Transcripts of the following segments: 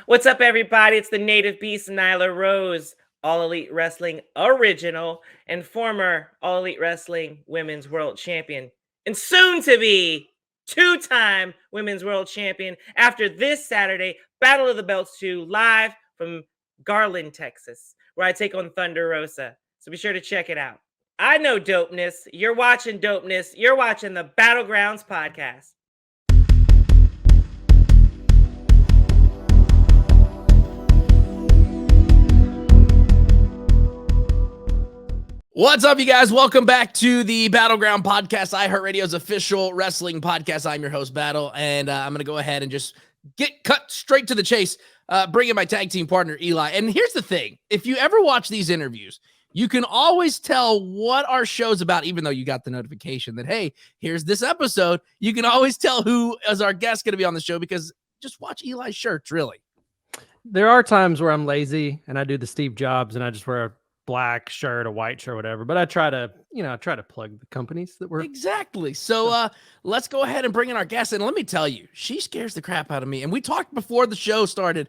What's up, everybody? It's the native beast, Nyla Rose, All Elite Wrestling original and former All Elite Wrestling Women's World Champion, and soon to be two-time Women's World Champion after this Saturday, Battle of the Belts 2, live from Garland, Texas, where I take on Thunder Rosa. So be sure to check it out. I know dopeness. You're watching dopeness. You're watching the Battlegrounds podcast. What's up, you guys? Welcome back to the Battleground Podcast, iHeartRadio's official wrestling podcast. I'm your host, Battle, and I'm going to go ahead and just get cut straight to the chase, bring in my tag team partner, Eli. And here's the thing. If you ever watch these interviews, you can always tell what our show's about, even though you got the notification that, hey, here's this episode. You can always tell who is our guest going to be on the show because just watch Eli's shirts, really. There are times where I'm lazy and I do the Steve Jobs and I just wear a black shirt, a white shirt, whatever. But I try to plug the companies that we're exactly. So let's go ahead and bring in our guest. And let me tell you, she scares the crap out of me. And we talked before the show started.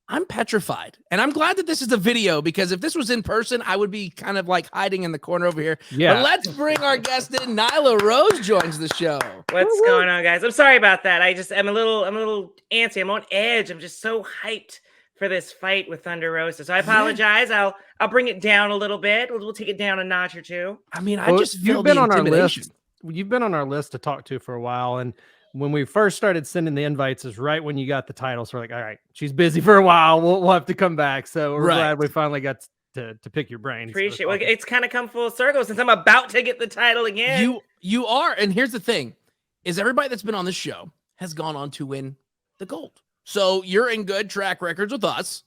I'm petrified. And I'm glad that this is a video because if this was in person, I would be kind of like hiding in the corner over here. Yeah. But let's bring our guest in. Nyla Rose joins the show. What's going on, guys? I'm sorry about that. I'm a little antsy. I'm on edge. I'm just so hyped for this fight with Thunder Rosa. So I apologize. I'll bring it down a little bit. We'll take it down a notch or two. I mean, I just feel you've been on our list. You've been on our list to talk to for a while. And when we first started sending the invites is right when you got the title. So we're like, all right, she's busy for a while. We'll have to come back. So we're glad we finally got to pick your brain. Appreciate it. Well, it's kind of come full circle since I'm about to get the title again. You are. And here's the thing is everybody that's been on this show has gone on to win the gold. So you're in good track records with us.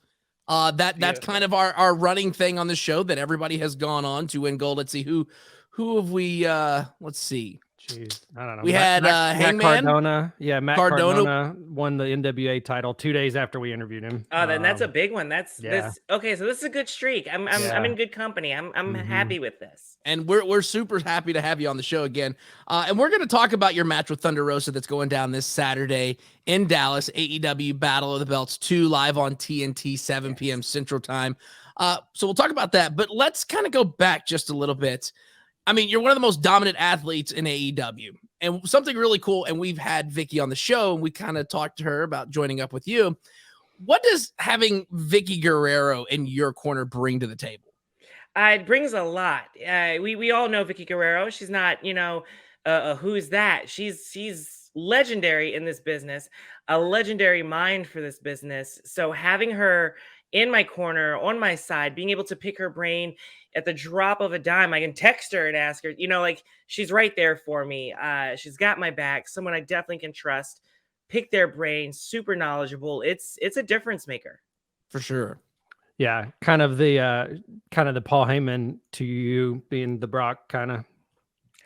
That's kind of our running thing on the show that everybody has gone on to win gold. Let's see who have we let's see. Jeez, I don't know. We had Hangman Cardona. Yeah, Matt Cardona won the NWA title 2 days after we interviewed him. Oh, then that's a big one. This. Okay, so this is a good streak. I'm in good company. I'm happy with this. And we're super happy to have you on the show again. And we're going to talk about your match with Thunder Rosa that's going down this Saturday in Dallas, AEW Battle of the Belts 2 live on TNT, 7 p.m. Central Time. So we'll talk about that, but let's kind of go back just a little bit. I mean, you're one of the most dominant athletes in AEW and something really cool. And we've had Vickie on the show and we kind of talked to her about joining up with you. What does having Vickie Guerrero in your corner bring to the table? It brings a lot. We all know Vickie Guerrero. She's not, who's that? She's legendary in this business, a legendary mind for this business. So having her in my corner, on my side, being able to pick her brain at the drop of a dime, I can text her and ask her, she's right there for me. She's got my back, someone I definitely can trust, pick their brain, super knowledgeable. It's a difference maker. For sure. Yeah. Kind of the Paul Heyman to you being the Brock kind of.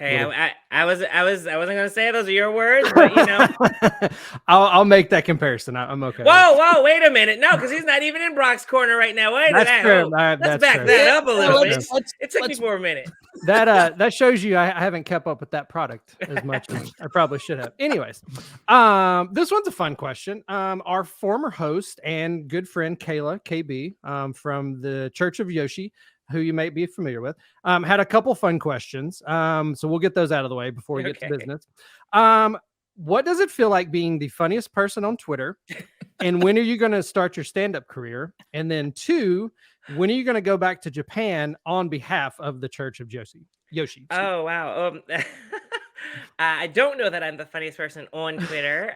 Hey, I wasn't gonna say those are your words, but I'll make that comparison. I'm okay. Whoa, wait a minute, no, because he's not even in Brock's corner right now. Wait a minute, let's back that up a little bit. It took me for a minute. That shows you I haven't kept up with that product as much as I probably should have. Anyways, this one's a fun question. Our former host and good friend Kayla KB from the Church of Yoshi, who you might be familiar with, had a couple fun questions. So we'll get those out of the way before we get to business. What does it feel like being the funniest person on Twitter? And when are you going to start your stand-up career? And then 2, when are you going to go back to Japan on behalf of the Church of Yoshi? Oh, wow. I don't know that I'm the funniest person on Twitter,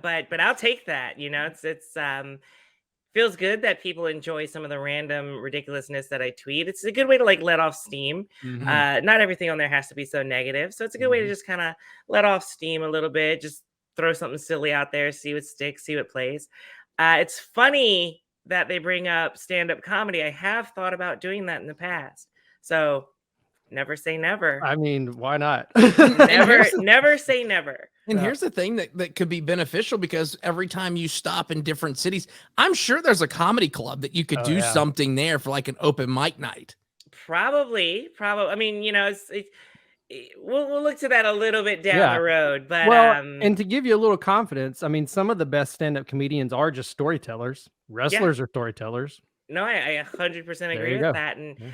but I'll take that. It's feels good that people enjoy some of the random ridiculousness that I tweet. It's a good way to let off steam. Mm-hmm. Not everything on there has to be so negative. So it's a good way to just kind of let off steam a little bit. Just throw something silly out there, see what sticks, see what plays. It's funny that they bring up stand-up comedy. I have thought about doing that in the past. So never say never. I mean, why not? Never say never. And here's the thing that could be beneficial because every time you stop in different cities, I'm sure there's a comedy club that you could do something there for like an open mic night. Probably. I mean, we'll look to that a little bit down Yeah. the road, but Well, and to give you a little confidence, I mean, some of the best stand-up comedians are just storytellers. yeah, Wrestlers are storytellers. no, I 100% There agree you with go. that, and Yeah.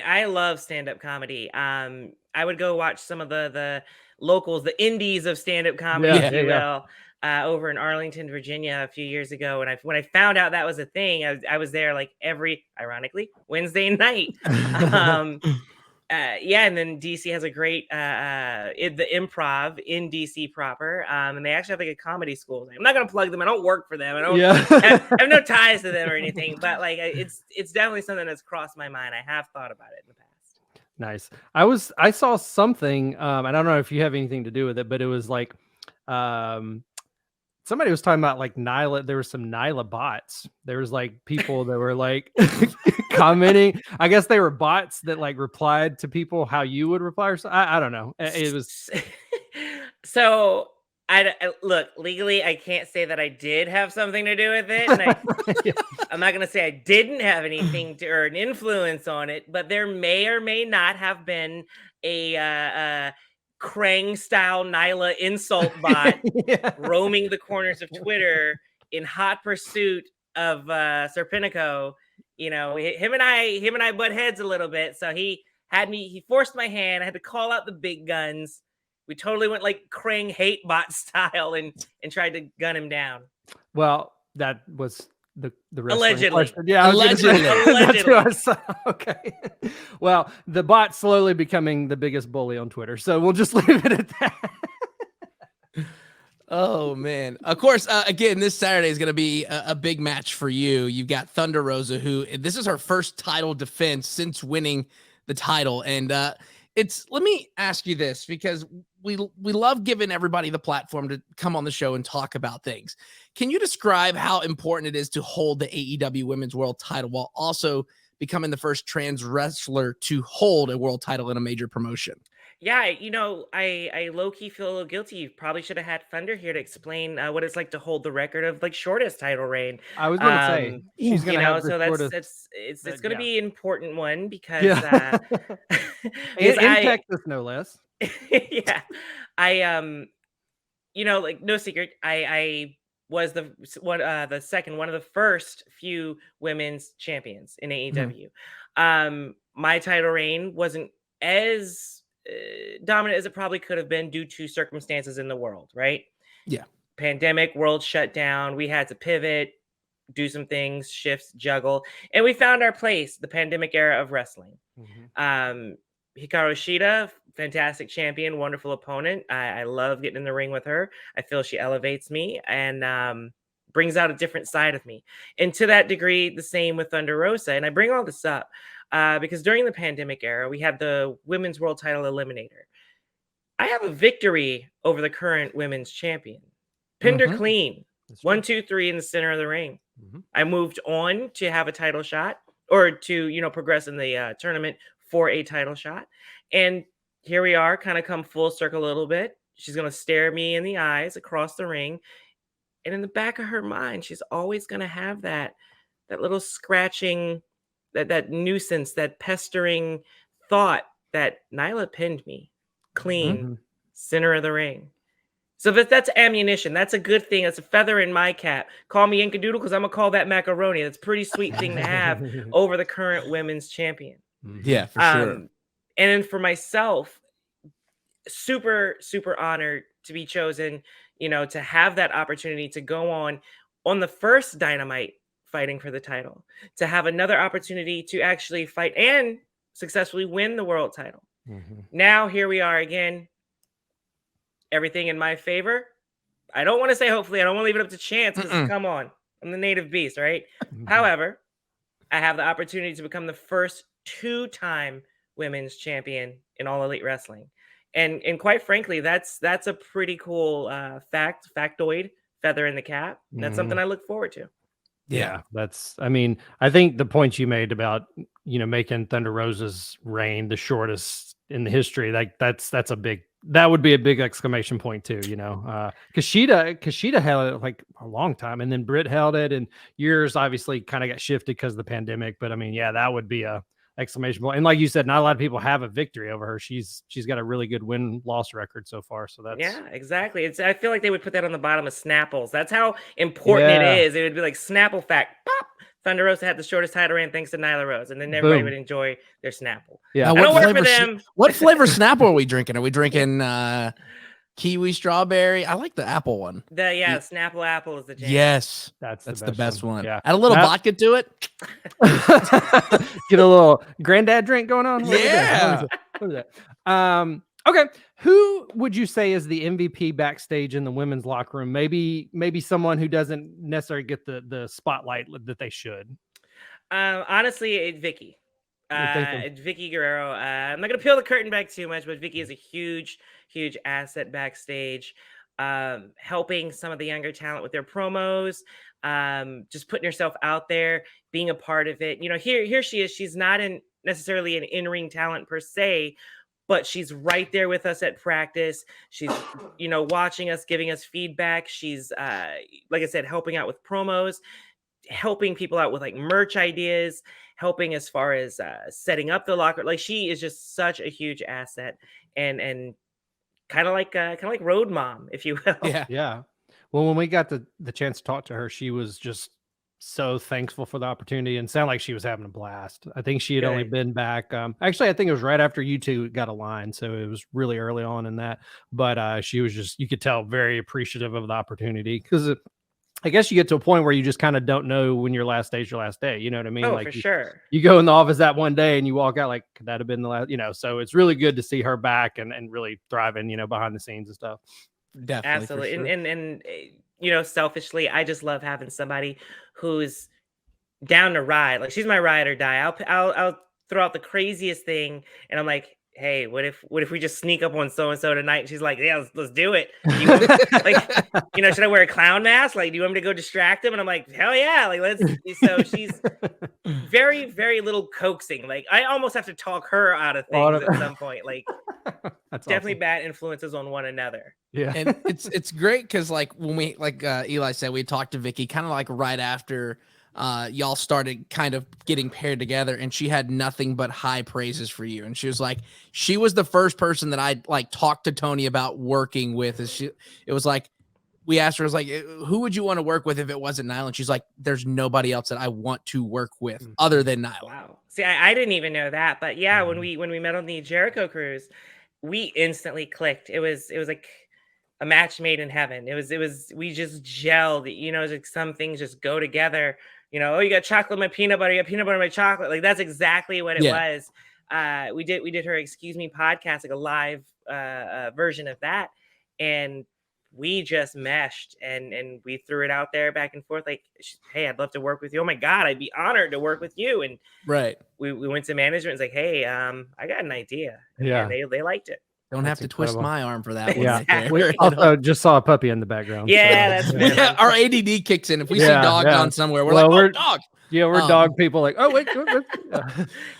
I love stand-up comedy. I would go watch some of the locals, the indies of stand-up comedy, Yeah, if Yeah. you yeah, will, over in Arlington, Virginia, a few years ago. And when I found out that was a thing, I was there like every, ironically, Wednesday night. yeah. Um, yeah, and then DC has a great the improv in DC proper, and they actually have like a comedy school. I'm not gonna plug them. I don't work for them. I don't have no ties to them or anything. But like, it's definitely something that's crossed my mind. I have thought about it in the past. Nice. I saw something, I don't know if you have anything to do with it, but it was like, um, somebody was talking about like Nyla. There were some Nyla bots. There was like people that were like commenting. I guess they were bots that like replied to people how you would reply. Or so. I don't know. It was So look, legally, I can't say that I did have something to do with it, and yeah. I'm not gonna say I didn't have anything to or an influence on it, but there may or may not have been a Krang style Nyla insult bot Yeah. roaming the corners of Twitter in hot pursuit of Serpentico. You know, him and I butt heads a little bit. So he forced my hand. I had to call out the big guns. We totally went like Krang hate bot style and tried to gun him down. Well, that was the wrestling Allegedly. question. Yeah, I was gonna say, Allegedly. that's what I saw. Okay. Well, the bot's slowly becoming the biggest bully on Twitter, so we'll just leave it at that. Oh man! Of course, again, this Saturday is going to be a big match for you. You've got Thunder Rosa, who this is her first title defense since winning the title, and it's. Let me ask you this, because we love giving everybody the platform to come on the show and talk about things. Can you describe how important it is to hold the AEW Women's World Title while also becoming the first trans wrestler to hold a world title in a major promotion? Yeah, I low key feel a little guilty. You probably should have had Thunder here to explain what it's like to hold the record of like shortest title reign. I was gonna say she's You gonna know, have the so shortest. it's going to be an important one because Yeah. because In Texas, no less. yeah, I you know, like no secret, I was the second one of the first few women's champions in AEW. My title reign wasn't as dominant as it probably could have been due to circumstances in the world, right? Yeah. Pandemic, world shut down. We had to pivot, do some things, shifts, juggle, and we found our place, the pandemic era of wrestling. Hikaru Shida, fantastic champion, wonderful opponent. I love getting in the ring with her. I feel she elevates me and brings out a different side of me. And to that degree, the same with Thunder Rosa. And I bring all this up because during the pandemic era, we had the women's world title eliminator. I have a victory over the current women's champion. Pinned her clean. 1, 2, 3 in the center of the ring. I moved on to have a title shot or to, you know, progress in the tournament for a title shot. And here we are, kind of come full circle a little bit. She's going to stare me in the eyes across the ring. And in the back of her mind, she's always going to have that little scratching, that nuisance, that pestering thought that Nyla pinned me clean, center of the ring. So that's ammunition. That's a good thing. That's a feather in my cap. Call me Inkadoodle because I'm gonna call that macaroni. That's a pretty sweet thing to have over the current women's champion. Yeah, for sure. And then for myself, super, super honored to be chosen, you know, to have that opportunity to go on the first Dynamite fighting for the title, to have another opportunity to actually fight and successfully win the world title. Now, here we are again. Everything in my favor. I don't want to say hopefully. I don't want to leave it up to chance because come on. I'm the native beast, right? However, I have the opportunity to become the first 2-time women's champion in All Elite Wrestling. And quite frankly, that's a pretty cool factoid, feather in the cap. And that's something I look forward to. Yeah, I mean, I think the points you made about, you know, making Thunder Rosa's reign the shortest in the history, like that would be a big exclamation point too, you know, because Sheeta held it like a long time, and then Britt held it, and yours obviously kind of got shifted because of the pandemic. But I mean, yeah, that would be a exclamation point. And like you said, not a lot of people have a victory over her. She's got a really good win-loss record so far. So that's Yeah, exactly. I feel like they would put that on the bottom of Snapples. That's how important it is. It would be like Snapple Fact. Pop. Thunder Rosa had the shortest title reign thanks to Nyla Rose, and then everybody would enjoy their Snapple. Yeah. Now, I don't work for them. What flavor Snapple are we drinking? Are we drinking kiwi strawberry? I like the apple one. Snapple apple is the jam. Yes, that's the best one. Yeah. Add a little vodka to it. Get a little granddad drink going on. Yeah. What is that? Okay. Who would you say is the MVP backstage in the women's locker room? Maybe someone who doesn't necessarily get the spotlight that they should. Honestly, it's Vickie. Vickie Guerrero. I'm not gonna peel the curtain back too much, but Vickie is a huge asset backstage, helping some of the younger talent with their promos, just putting herself out there, being a part of it. Here she is. She's not necessarily an in-ring talent per se, but she's right there with us at practice. She's, watching us, giving us feedback. She's, like I said, helping out with promos, helping people out with like merch ideas, helping as far as setting up the locker. Like she is just such a huge asset, and kind of like road mom, if you will. Yeah. Well, when we got the chance to talk to her, she was just so thankful for the opportunity and sounded like she was having a blast. I think she had only been back. Actually, I think it was right after you two got a line. So it was really early on in that. But she was just, you could tell, very appreciative of the opportunity, because I guess you get to a point where you just kind of don't know when your last day is your last day. You know what I mean? Oh, like for sure. You go in the office that one day and you walk out like, could that have been the last, so it's really good to see her back and really thriving, behind the scenes and stuff. Definitely. Absolutely. Sure. And selfishly, I just love having somebody who's down to ride. Like she's my ride or die. I'll throw out the craziest thing, and I'm like, hey, what if we just sneak up on so and so tonight? And she's like, yeah, let's do it. You want, like, should I wear a clown mask? Like, do you want me to go distract him? And I'm like, hell yeah, like let's. So she's very, very little coaxing. Like I almost have to talk her out of things at some point. Like That's definitely awesome. bad influences on one another. Yeah, and it's great because like when we Eli said, we talked to Vickie kind of like right after y'all started kind of getting paired together, and she had nothing but high praises for you. And she was like, she was the first person that I like talked to Tony about working with. It was like, we asked her, it was like, who would you want to work with if it wasn't Nyla? And she's like, there's nobody else that I want to work with other than Nyla. Wow. See, I didn't even know that, but yeah, when we met on the Jericho cruise, we instantly clicked. It was like a match made in heaven. We just gelled. Like some things just go together. Oh, you got chocolate, my peanut butter, you got peanut butter, my chocolate. Like that's exactly what it was. We did her Excuse Me podcast, like a live version of that, and we just meshed and we threw it out there back and forth. Like, hey, I'd love to work with you. Oh my God, I'd be honored to work with you. And we went to management. It's like, hey, I got an idea. Yeah, and they liked it. Don't have to twist my arm for that one. Yeah. Right We also just saw a puppy in the background. Yeah, so. that's our ADD kicks in. If we see dog on somewhere, we're we're dog. Yeah, we're dog people. Like, oh wait.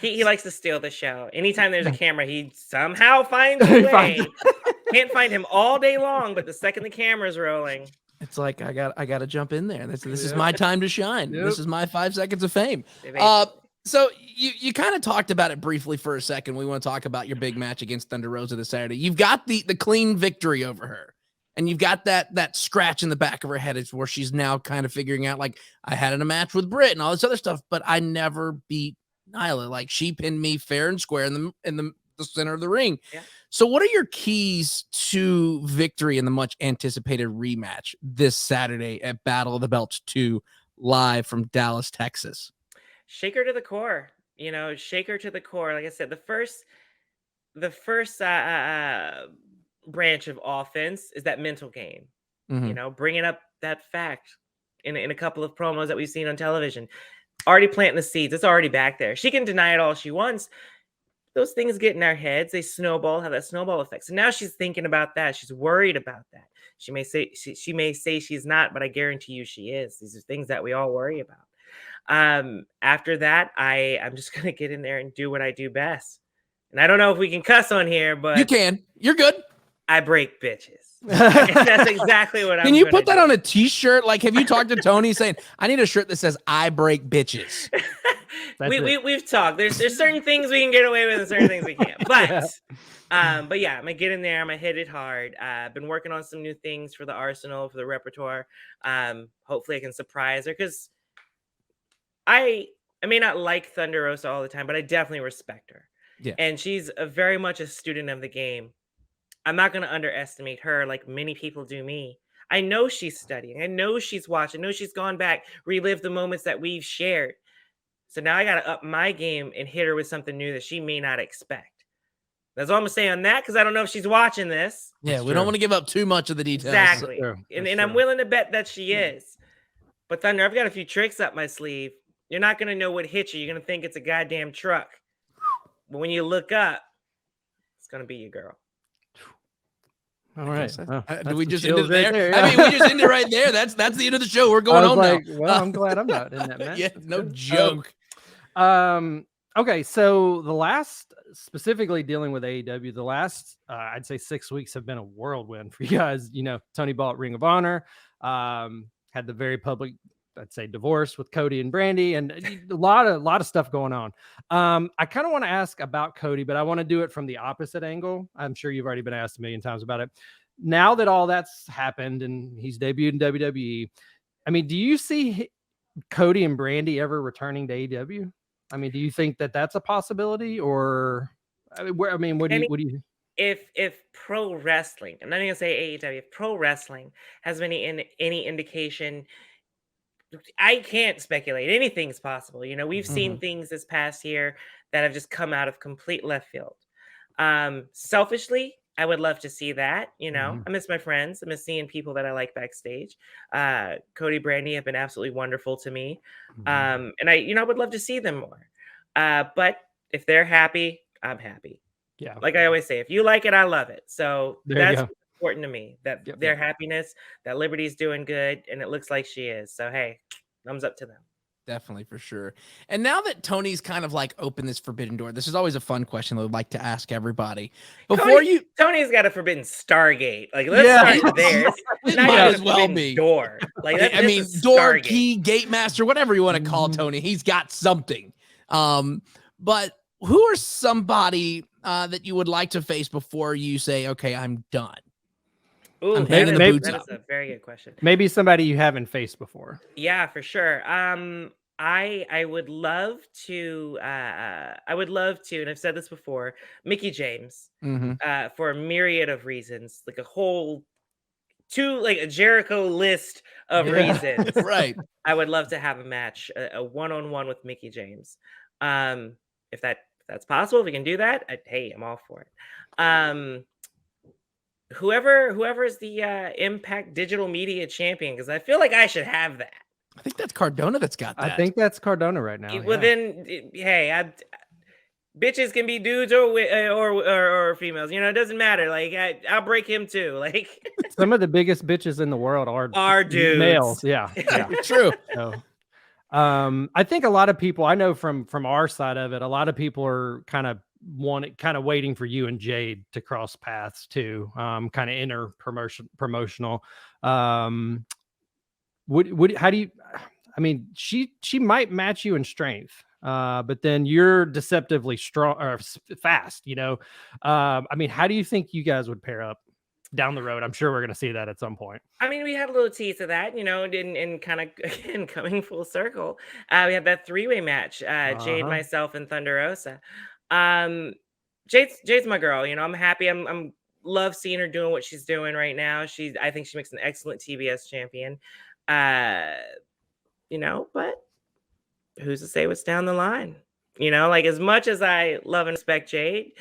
He likes to steal the show. Anytime there's a camera, he somehow finds a way. Can't find him all day long, but the second the camera's rolling, it's like I got to jump in there. This is my time to shine. Yep. This is my 5 seconds of fame. So you kind of talked about it briefly for a second. We want to talk about your big match against Thunder Rosa this Saturday. You've got the clean victory over her, and you've got that scratch in the back of her head. It's where she's now kind of figuring out, like, I had in a match with Britt and all this other stuff, but I never beat Nyla. Like, she pinned me fair and square in the center of the ring. Yeah. So what are your keys to victory in the much anticipated rematch this Saturday at Battle of the Belts 2 live from Dallas, Texas? Shake her to the core. Shake her to the core. Like I said, the first branch of offense is that mental game. Bringing up that fact in a couple of promos that we've seen on television, already planting the seeds. It's already back there. She can deny it all she wants. Those things get in our heads. They snowball, have that snowball effect. So now she's thinking about that. She's worried about that. She may say she's not, but I guarantee you she is. These are things that we all worry about. After that, I'm just gonna get in there and do what I do best. And I don't know if we can cuss on here, but you can. You're good. I break bitches. That's exactly what I'm. Can you put that on a t-shirt? Like, have you talked to Tony saying, I need a shirt that says I break bitches? we've talked. There's certain things we can get away with and certain things we can't. But yeah, I'm gonna get in there. I'm gonna hit it hard. I've been working on some new things for the arsenal, for the repertoire. Hopefully I can surprise her because I may not like Thunder Rosa all the time, but I definitely respect her. Yeah. And she's very much a student of the game. I'm not going to underestimate her like many people do me. I know she's studying. I know she's watching. I know she's gone back, relived the moments that we've shared. So now I got to up my game and hit her with something new that she may not expect. That's all I'm going to say on that because I don't know if she's watching this. Yeah, we don't want to give up too much of the details. Exactly. And I'm willing to bet that she is. But Thunder, I've got a few tricks up my sleeve. You're not going to know what hit you. You're going to think it's a goddamn truck. But when you look up, it's going to be your girl. All right. Do we just end it there? Yeah. I mean, we just end it right there. That's the end of the show. We're going home now. Well, I'm glad I'm not in that match. Yeah, no joke. Okay, so the last, specifically dealing with AEW, the last I'd say 6 weeks have been a whirlwind for you guys. You know, Tony bought Ring of Honor, had the very public, I'd say, divorce with Cody and Brandy, and a lot of stuff going on. I kind of want to ask about Cody, but I want to do it from the opposite angle. I'm sure you've already been asked a million times about it. Now that all that's happened and he's debuted in WWE, I mean, do you see Cody and Brandy ever returning to AEW? I mean, do you think that that's a possibility, or what do you? If pro wrestling, I'm not even gonna say AEW, if pro wrestling has any indication, I can't speculate. Anything's possible. You know, we've seen things this past year that have just come out of complete left field. Selfishly, I would love to see that. You know, I miss my friends. I miss seeing people that I like backstage. Cody, Brandy have been absolutely wonderful to me. And I would love to see them more. But if they're happy, I'm happy. Yeah. Like I always say, if you like it, I love it. So that's important to me, that their happiness, that Liberty's doing good, and it looks like she is. So hey, thumbs up to them. Definitely, for sure. And now that Tony's kind of like opened this forbidden door, this is always a fun question that I'd like to ask everybody. Tony's got a forbidden Stargate. Like, let's start there. It might as well be door. Like, I mean, door, key, gate master, whatever you want to call Tony. He's got something. But who are somebody that you would like to face before you say, okay, I'm done? Ooh, that is a very good question. Maybe somebody you haven't faced before. Yeah, for sure. I would love to, and I've said this before, Mickie James, for a myriad of reasons, like a Jericho list of reasons. Right. I would love to have a match, a one-on-one with Mickie James. If that's possible, if we can do that, hey, I'm all for it. Whoever is the Impact Digital Media Champion, because I feel like I should have that. I think that's Cardona that's got that. I think that's Cardona right now. Well, then, hey, bitches can be dudes or females. You know, it doesn't matter. Like, I'll break him too. Like, some of the biggest bitches in the world are dudes. Males. Yeah. True. So, I think a lot of people, I know from our side of it, a lot of people are kind of waiting for you and Jade to cross paths too. Kind of inner promotional. How do you? I mean, she might match you in strength, but then you're deceptively strong or fast. You know, I mean, how do you think you guys would pair up down the road? I'm sure we're going to see that at some point. I mean, we had a little tease of that, you know, in kind of, again, coming full circle. We had that 3-way match, Jade, myself, and Thunder Rosa. Jade's my girl. You know, I'm happy. I'm love seeing her doing what she's doing right now. I think she makes an excellent TBS champion. You know, but who's to say what's down the line? You know, like, as much as I love and respect Jade,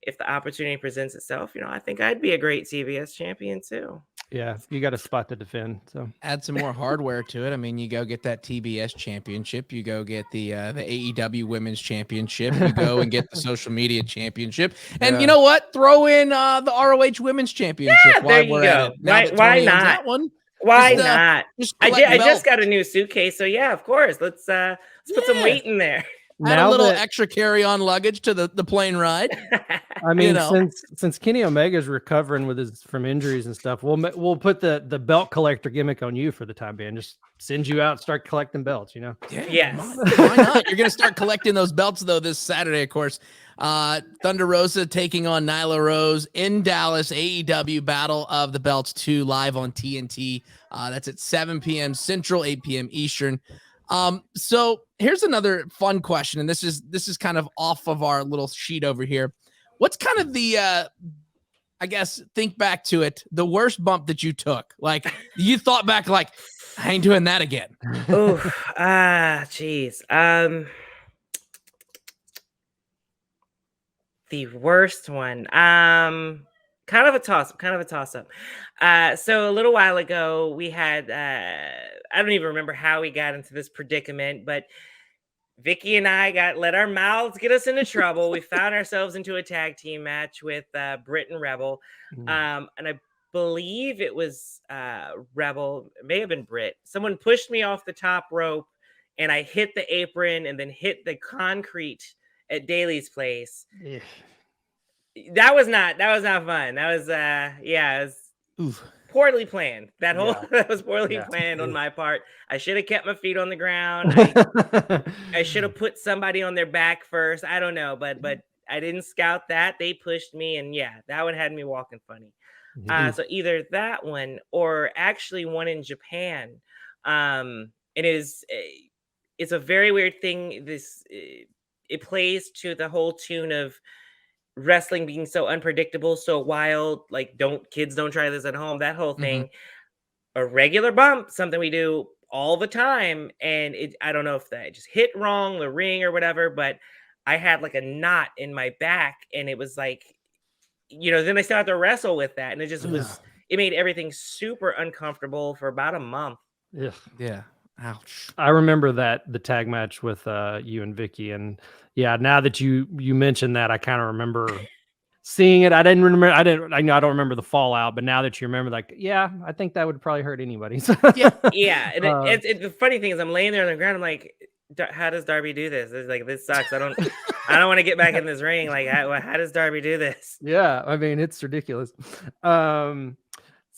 if the opportunity presents itself, you know, I think I'd be a great TBS champion too. Yeah, you got a spot to defend. So add some more hardware to it. I mean, you go get that TBS championship, you go get the AEW Women's Championship, you go and get the social media championship, and you know what? Throw in the ROH Women's Championship. Yeah, there you go. Why not? That one. Why not? I just got a new suitcase, so yeah, of course. Let's put some weight in there. Add a Now little that extra carry-on luggage to the plane ride. I mean, know. since Kenny Omega's recovering with his from injuries and stuff, we'll put the belt collector gimmick on you for the time being. Just send you out, start collecting belts. You know. Yeah, Yes. why not? You're gonna start collecting those belts though this Saturday, of course. Thunder Rosa taking on Nyla Rose in Dallas. AEW Battle of the Belts 2 live on TNT. That's at 7 p.m. Central, 8 p.m. Eastern. So here's another fun question, and this is kind of off of our little sheet over here. What's kind of the I guess think back to it, the worst bump that you took? Like you thought back, like I ain't doing that again. Oh, geez. The worst one. Kind of a toss up. So a little while ago, we had I don't even remember how we got into this predicament, but Vickie and I let our mouths get us into trouble. We found ourselves into a tag team match with Britt and Rebel. And I believe it was Rebel, it may have been Britt. Someone pushed me off the top rope and I hit the apron and then hit the concrete at Daly's place. Yeah. That was not fun. That was it was Oof. poorly planned. That was poorly planned on my part. I should have kept my feet on the ground. I should have put somebody on their back first. I don't know, but I didn't scout that. They pushed me, and that one had me walking funny. So either that one or actually one in Japan. It's a very weird thing. It plays to the whole tune of wrestling being so unpredictable, so wild. Like, kids don't try this at home. That whole thing. A regular bump, something we do all the time, and I don't know if that just hit wrong the ring or whatever, but I had like a knot in my back, and it was like, then I still have to wrestle with that, and it made everything super uncomfortable for about a month. Yeah. Ouch. I remember the tag match with you and Vickie, and now that you mentioned that, I kind of remember seeing it. I don't remember the fallout, but now that you remember, like, I think that would probably hurt anybody. Yeah. And the funny thing is, I'm laying there on the ground. I'm like, how does Darby do this? It's like, this sucks. I don't want to get back in this ring. Like, how does Darby do this? Yeah, I mean, it's ridiculous.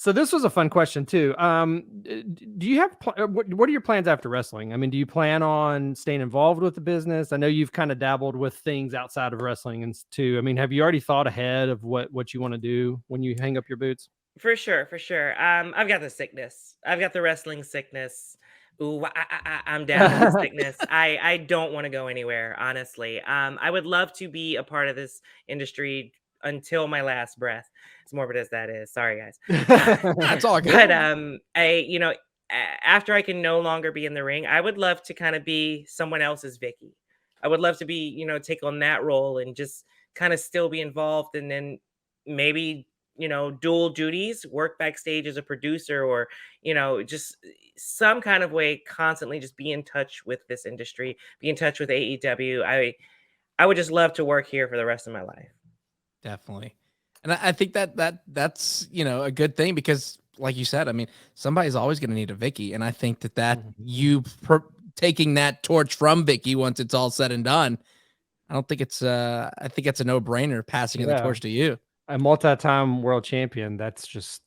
So this was a fun question too. Do you have what are your plans after wrestling? I mean, do you plan on staying involved with the business? I know you've kind of dabbled with things outside of wrestling and too. I mean, have you already thought ahead of what you want to do when you hang up your boots? For sure. I've got the sickness. I've got the wrestling sickness. Ooh, I'm down with the sickness. I don't want to go anywhere, honestly. I would love to be a part of this industry until my last breath. As morbid as that is. Sorry, guys. That's all good. But after I can no longer be in the ring, I would love to kind of be someone else's Vickie. I would love to be, take on that role and just kind of still be involved, and then maybe dual duties, work backstage as a producer, or just some kind of way constantly just be in touch with this industry, be in touch with AEW. I would just love to work here for the rest of my life. Definitely. And I think that's a good thing, because like you said, I mean, somebody's always going to need a Vickie, and I think that you taking that torch from Vickie once it's all said and done, I don't think it's I think it's a no-brainer passing the torch to you. A multi-time world champion, that's just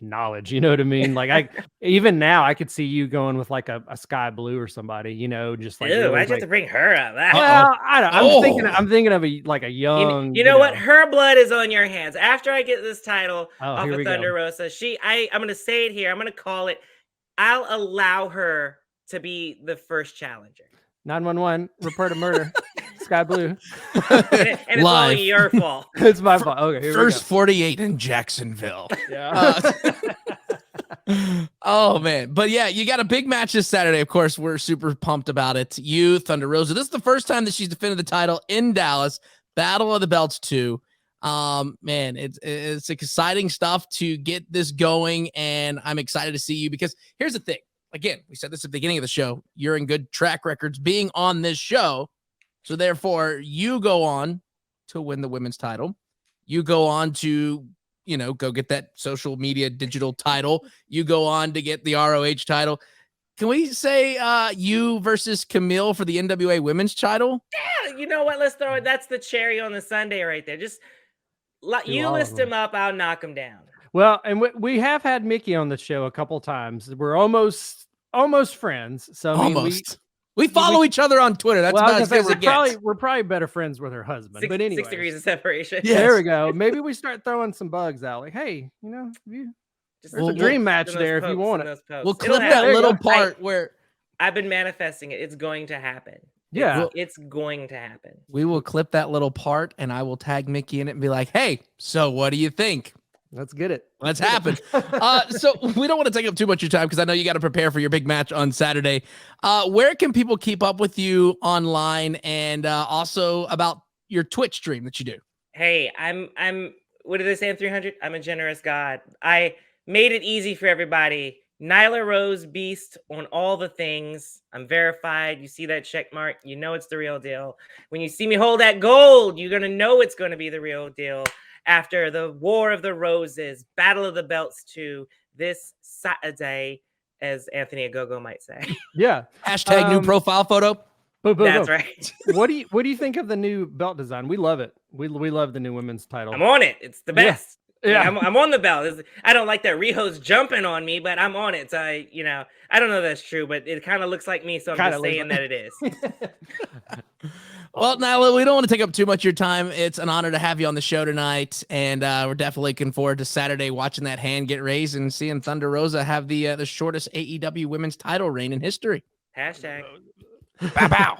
knowledge, you know what I mean? Like, even now I could see you going with like a Sky Blue or somebody, just like, I just have to bring her up. Well, I'm thinking of a young, you know what, her blood is on your hands. After I get this title off of Thunder Rosa, I'm gonna say it here, I'm gonna call it, I'll allow her to be the first challenger. 911 report a murder. Sky Blue. and it's all your fault. It's my fault. Okay, here First 48 in Jacksonville. Yeah. Oh man, but you got a big match this Saturday. Of course, we're super pumped about it. You, Thunder Rosa. This is the first time that she's defended the title in Dallas. Battle of the Belts 2. Man, it's exciting stuff to get this going, and I'm excited to see you, because here's the thing. Again, we said this at the beginning of the show. You're in good track records being on this show. So therefore, you go on to win the women's title. You go on to, go get that social media digital title. You go on to get the ROH title. Can we say you versus Camille for the NWA Women's title? Yeah, you know what? Let's throw it. That's the cherry on the sundae right there. Just you all of list them. him up, I'll knock him down. Well, and we have had Mickey on the show a couple times. We're almost friends. So I mean, Almost. We follow each other on Twitter. That's well, about I as was good gonna as say, it gets. we're probably better friends with her husband. But anyway, 6 degrees of separation. Yeah. there we go. Maybe we start throwing some bugs out. Like, hey, you know, Just there's a those dream match pokes, there if you pokes, want it. those pokes. We'll It'll clip happen. that little go. part where I've been manifesting it. It's going to happen. Yeah. It's going to happen. we will clip that little part, and I will tag Mickey in it and be like, "Hey, so what do you think? Let's get it. Let's happen." So we don't want to take up too much of your time because I know you got to prepare for your big match on Saturday. Where can people keep up with you online, and also about your Twitch stream that you do? Hey, I'm what did they say in 300? I'm a generous God. I made it easy for everybody. Nyla Rose Beast on all the things. I'm verified. You see that check mark, you know it's the real deal. When you see me hold that gold, you're gonna know it's gonna be the real deal. After the War of the Roses, Battle of the Belts 2, this Saturday, as Anthony Agogo might say. Yeah. Hashtag new profile photo. Boom, boom, That's boom. right. What do you think of the new belt design? We love it. We love the new women's title. I'm on it. It's the best. Yeah. I'm on the belt. I don't like that Riho's jumping on me, but I'm on it. So I don't know if that's true, but it kind of looks like me. So I'm Kinda just looks saying like- that it is. Well, Nyla, we don't want to take up too much of your time. It's an honor to have you on the show tonight, and we're definitely looking forward to Saturday watching that hand get raised and seeing Thunder Rosa have the shortest AEW women's title reign in history. Hashtag. Bow bow.